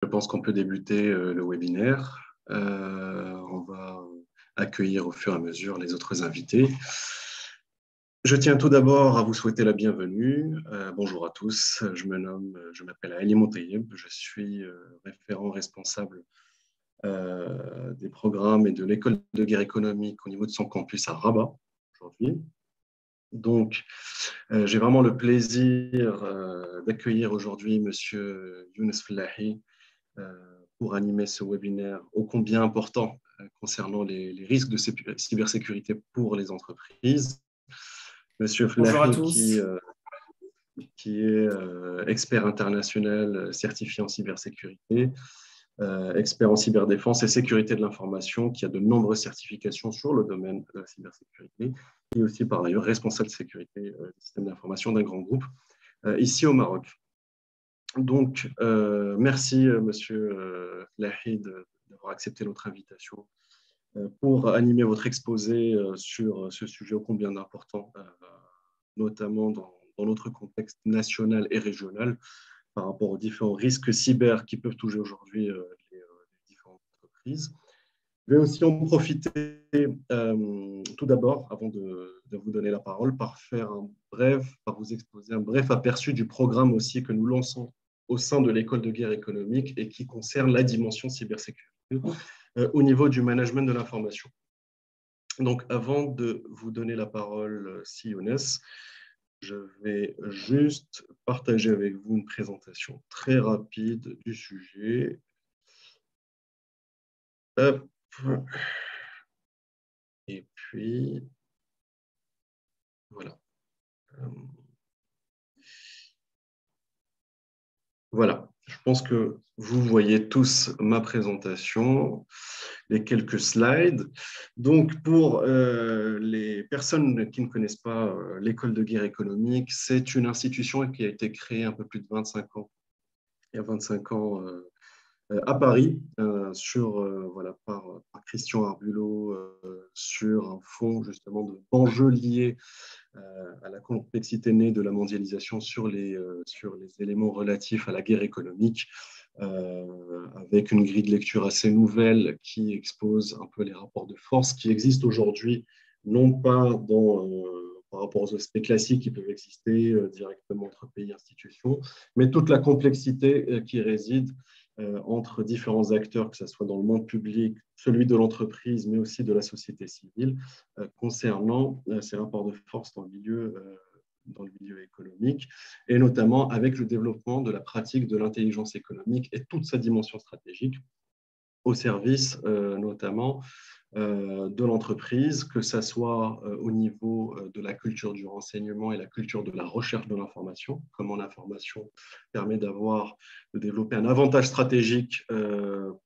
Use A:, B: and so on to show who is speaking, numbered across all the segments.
A: Je pense qu'on peut débuter le webinaire. On va accueillir au fur et à mesure les autres invités. Je tiens tout d'abord à vous souhaiter la bienvenue. Bonjour à tous. Je m'appelle Ali Montayeb. Je suis référent responsable des programmes et de l'école de guerre économique au niveau de son campus à Rabat aujourd'hui. Donc, j'ai vraiment le plaisir d'accueillir aujourd'hui Monsieur Younes Fellahi pour animer ce webinaire ô combien important concernant les risques de cybersécurité pour les entreprises. Monsieur
B: Bonjour à
A: Fellahi,
B: tous.
A: qui est expert international certifié en cybersécurité, expert en cyberdéfense et sécurité de l'information, qui a de nombreuses certifications sur le domaine de la cybersécurité, et aussi par ailleurs responsable de sécurité des systèmes d'information d'un grand groupe ici au Maroc. Donc, merci Monsieur Fellahi d'avoir accepté notre invitation pour animer votre exposé sur ce sujet ô combien important, notamment dans notre contexte national et régional, par rapport aux différents risques cyber qui peuvent toucher aujourd'hui les différentes entreprises. Je vais aussi en profiter tout d'abord, avant de vous donner la parole, par vous exposer un bref aperçu du programme aussi que nous lançons au sein de l'école de guerre économique et qui concerne la dimension cybersécurité au niveau du management de l'information. Donc, avant de vous donner la parole, Younes, je vais juste partager avec vous une présentation très rapide du sujet. Hop. Et puis, voilà. Voilà, je pense que vous voyez tous ma présentation, les quelques slides. Donc, pour les personnes qui ne connaissent pas l'école de guerre économique, c'est une institution qui a été créée un peu plus de 25 ans, il y a 25 ans à Paris, par Christian Arbulot, sur un fond justement d'enjeux liés à la complexité née de la mondialisation sur les éléments relatifs à la guerre économique, avec une grille de lecture assez nouvelle qui expose un peu les rapports de force qui existent aujourd'hui, non pas par rapport aux aspects classiques qui peuvent exister directement entre pays et institutions, mais toute la complexité qui réside entre différents acteurs, que ce soit dans le monde public, celui de l'entreprise, mais aussi de la société civile, concernant ces rapports de force dans le milieu économique, et notamment avec le développement de la pratique de l'intelligence économique et toute sa dimension stratégique au service notamment de l'entreprise, que ce soit au niveau de la culture du renseignement et la culture de la recherche de l'information, comment l'information permet de développer un avantage stratégique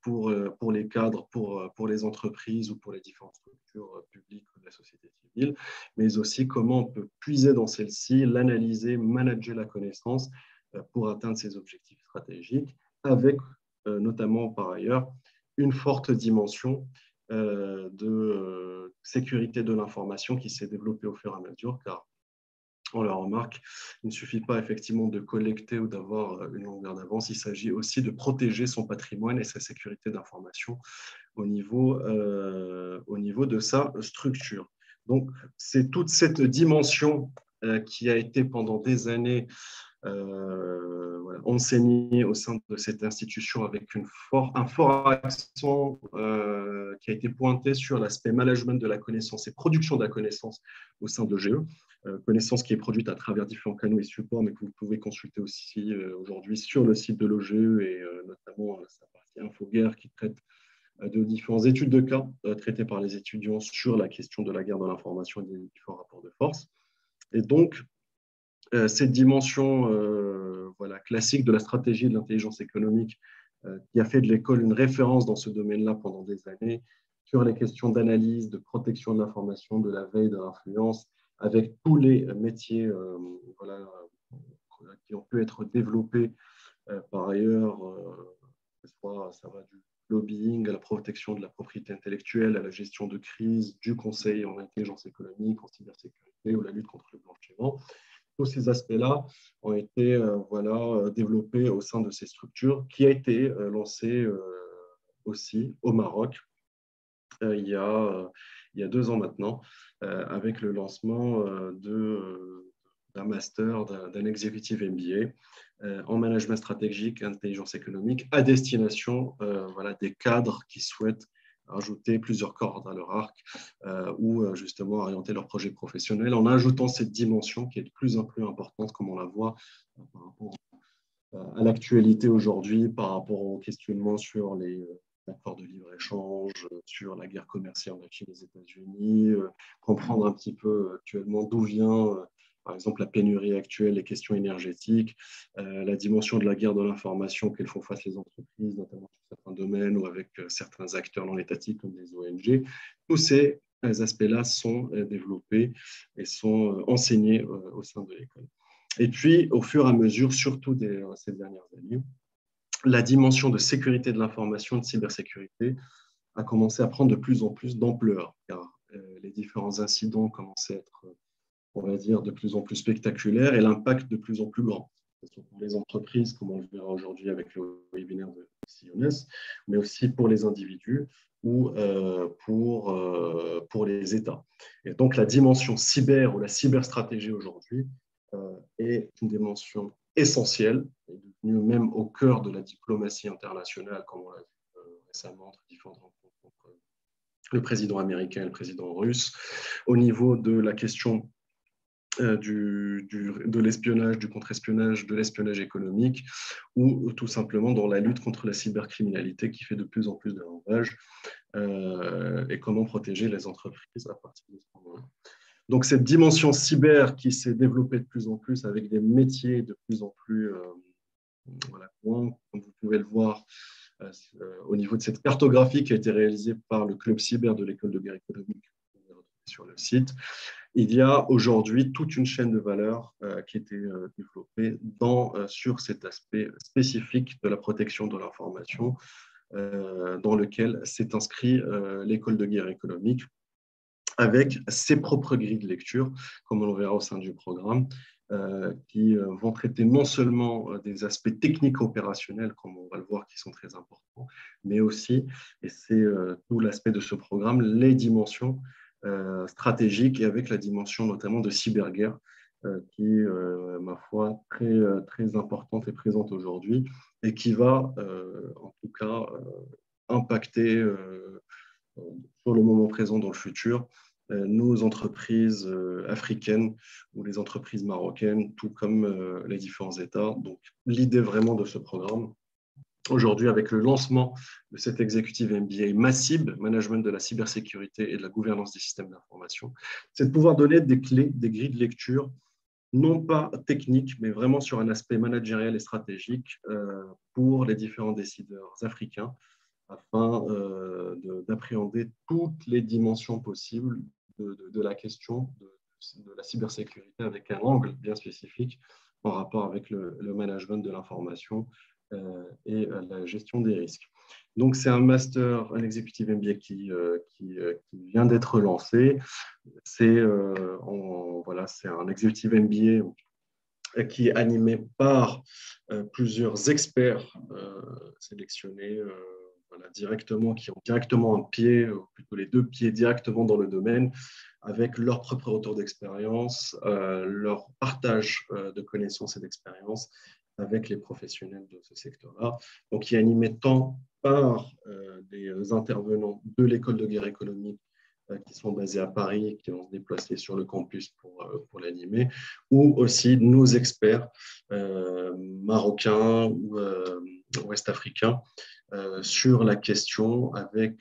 A: pour les cadres, pour les entreprises ou pour les différentes structures publiques ou de la société civile, mais aussi comment on peut puiser dans celle-ci, l'analyser, manager la connaissance pour atteindre ces objectifs stratégiques, avec notamment par ailleurs une forte dimension de sécurité de l'information qui s'est développée au fur et à mesure, car on le remarque, il ne suffit pas effectivement de collecter ou d'avoir une longueur d'avance, il s'agit aussi de protéger son patrimoine et sa sécurité d'information au niveau de sa structure. Donc, c'est toute cette dimension qui a été pendant des années enseigné au sein de cette institution avec un fort accent qui a été pointé sur l'aspect management de la connaissance et production de la connaissance au sein de GE. Connaissance qui est produite à travers différents canaux et supports, mais que vous pouvez consulter aussi aujourd'hui sur le site de l'OGE et notamment sa partie Infoguerre qui traite de différentes études de cas traitées par les étudiants sur la question de la guerre de l'information et des différents rapports de force. Et donc, cette dimension classique de la stratégie de l'intelligence économique qui a fait de l'école une référence dans ce domaine-là pendant des années sur les questions d'analyse, de protection de l'information, de la veille, de l'influence, avec tous les métiers qui ont pu être développés par ailleurs, ça va du lobbying à la protection de la propriété intellectuelle, à la gestion de crise, du conseil en intelligence économique, en cybersécurité ou la lutte contre le blanchiment. tous ces aspects-là ont été développés au sein de ces structures, qui a été lancée aussi au Maroc il y a 2 ans maintenant, avec le lancement d'un master, d'un executive MBA en management stratégique et intelligence économique à destination des cadres qui souhaitent ajouter plusieurs cordes à leur arc ou justement orienter leur projet professionnel en ajoutant cette dimension qui est de plus en plus importante, comme on la voit par rapport à l'actualité aujourd'hui, par rapport aux questionnements sur les accords de libre-échange, sur la guerre commerciale entre la Chine et les États-Unis, comprendre un petit peu actuellement d'où vient, par exemple, la pénurie actuelle, les questions énergétiques, la dimension de la guerre de l'information auxquelles font face les entreprises, notamment sur certains domaines ou avec certains acteurs non étatiques comme les ONG. Tous ces aspects-là sont développés et sont enseignés au sein de l'école. Et puis, au fur et à mesure, surtout ces dernières années, la dimension de sécurité de l'information, de cybersécurité, a commencé à prendre de plus en plus d'ampleur, car les différents incidents commençaient à être, on va dire, de plus en plus spectaculaires et l'impact de plus en plus grand. Pour les entreprises, comme on le verra aujourd'hui avec le webinaire de Siones, mais aussi pour les individus ou pour les États. Et donc, la dimension cyber ou la cyberstratégie aujourd'hui est une dimension essentielle, est devenue même au cœur de la diplomatie internationale, comme on l'a vu récemment entre différentes rencontres entre le président américain et le président russe, au niveau de la question de l'espionnage, du contre-espionnage, de l'espionnage économique, ou tout simplement dans la lutte contre la cybercriminalité qui fait de plus en plus de ravages, et comment protéger les entreprises à partir de ce moment-là. Donc, cette dimension cyber qui s'est développée de plus en plus avec des métiers de plus en plus comme vous pouvez le voir au niveau de cette cartographie qui a été réalisée par le club cyber de l'école de guerre économique sur le site. Il y a aujourd'hui toute une chaîne de valeur qui a été développée sur cet aspect spécifique de la protection de l'information dans lequel s'est inscrit l'école de guerre économique avec ses propres grilles de lecture, comme on le verra au sein du programme, qui vont traiter non seulement des aspects techniques opérationnels, comme on va le voir, qui sont très importants, mais aussi, et c'est tout l'aspect de ce programme, les dimensions stratégiques et avec la dimension notamment de cyberguerre, qui est, ma foi, très, très importante et présente aujourd'hui, et qui va, en tout cas, impacter sur le moment présent, dans le futur, nos entreprises africaines ou les entreprises marocaines, tout comme les différents États. Donc, l'idée vraiment de ce programme, aujourd'hui, avec le lancement de cet Executive MBA MACIB, Management de la cybersécurité et de la gouvernance des systèmes d'information, c'est de pouvoir donner des clés, des grilles de lecture, non pas techniques, mais vraiment sur un aspect managériel et stratégique pour les différents décideurs africains, afin d'appréhender toutes les dimensions possibles de la question de la cybersécurité avec un angle bien spécifique en rapport avec le management de l'information et la gestion des risques. Donc, c'est un master, un executive MBA qui vient d'être lancé. C'est un executive MBA qui est animé par plusieurs experts sélectionnés directement, qui ont directement un pied, ou plutôt les 2 pieds directement dans le domaine, avec leur propre retour d'expérience, leur partage de connaissances et d'expériences avec les professionnels de ce secteur-là. Donc, qui est animé tant par des intervenants de l'école de guerre économique qui sont basés à Paris, qui vont se déplacer sur le campus pour l'animer, ou aussi nos experts marocains ou ouest-africains sur la question avec,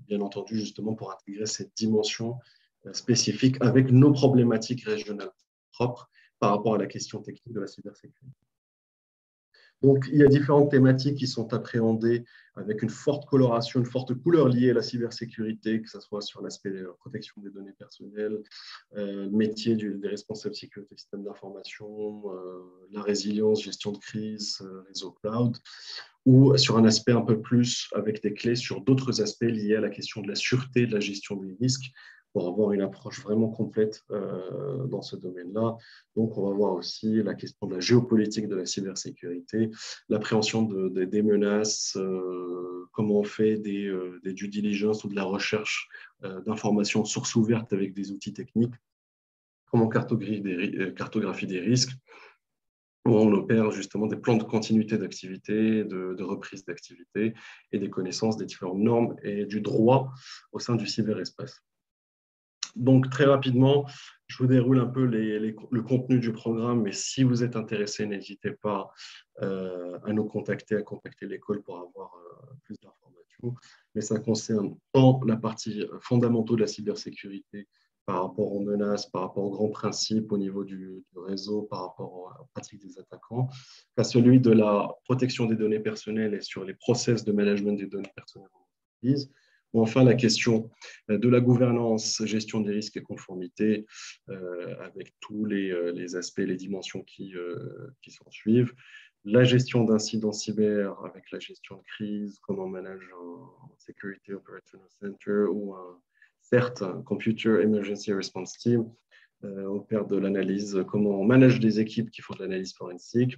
A: bien entendu, justement pour intégrer cette dimension spécifique avec nos problématiques régionales propres par rapport à la question technique de la cybersécurité. Donc, il y a différentes thématiques qui sont appréhendées avec une forte coloration, une forte couleur liée à la cybersécurité, que ce soit sur l'aspect de la protection des données personnelles, le métier des responsables sécurité système d'information, la résilience, gestion de crise, réseau cloud, ou sur un aspect un peu plus avec des clés sur d'autres aspects liés à la question de la sûreté, de la gestion des risques, pour avoir une approche vraiment complète dans ce domaine-là. Donc, on va voir aussi la question de la géopolitique de la cybersécurité, l'appréhension des menaces, comment on fait des due diligence ou de la recherche d'informations sources ouvertes avec des outils techniques, comment cartographie des risques, où on opère justement des plans de continuité d'activité, de reprise d'activité et des connaissances des différentes normes et du droit au sein du cyberespace. Donc, très rapidement, je vous déroule un peu le contenu du programme, mais si vous êtes intéressé, n'hésitez pas à nous contacter, à contacter l'école pour avoir plus d'informations. Mais ça concerne tant la partie fondamentaux de la cybersécurité par rapport aux menaces, par rapport aux grands principes au niveau du réseau, par rapport aux pratiques des attaquants, qu'à celui de la protection des données personnelles et sur les process de management des données personnelles en entreprise. Ou enfin, la question de la gouvernance, gestion des risques et conformité, avec tous les aspects, les dimensions qui s'en suivent. La gestion d'incidents cyber avec la gestion de crise, comment on manage un Security Operational Center ou certes, un Computer Emergency Response Team, opère de l'analyse, comment on manage des équipes qui font de l'analyse forensique.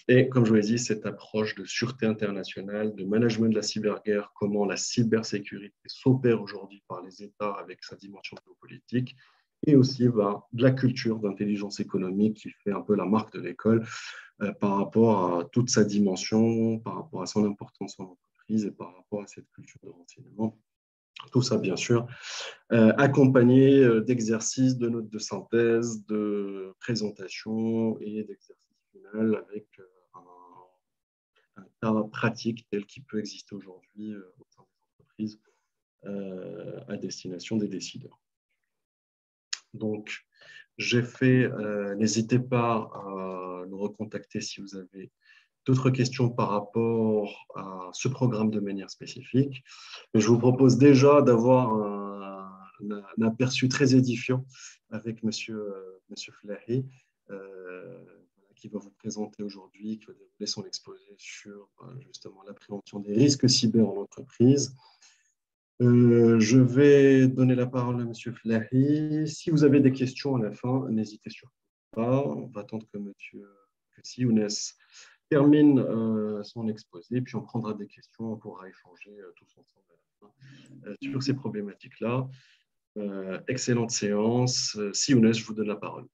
A: Et comme je vous l'ai dit, cette approche de sûreté internationale, de management de la cyberguerre, comment la cybersécurité s'opère aujourd'hui par les États avec sa dimension géopolitique, et aussi de la culture d'intelligence économique qui fait un peu la marque de l'école par rapport à toute sa dimension, par rapport à son importance en entreprise et par rapport à cette culture de renseignement. Tout ça, bien sûr, accompagné d'exercices, de notes de synthèse, de présentations et d'exercices finaux avec un cas pratique tel qu'il peut exister aujourd'hui au sein des entreprises à destination des décideurs. Donc, j'ai fait, n'hésitez pas à nous recontacter si vous avez d'autres questions par rapport à ce programme de manière spécifique. Je vous propose déjà d'avoir un aperçu très édifiant avec Monsieur Flahy, qui va vous présenter aujourd'hui, qui va dérouler son exposé sur justement l'appréhension des risques cyber en entreprise. Je vais donner la parole à Monsieur Flahy. Si vous avez des questions à la fin, n'hésitez surtout pas. On va attendre que Younes termine son exposé, puis on prendra des questions, on pourra échanger tous ensemble à la fin sur ces problématiques-là. Excellente séance. Younes, je vous donne la parole.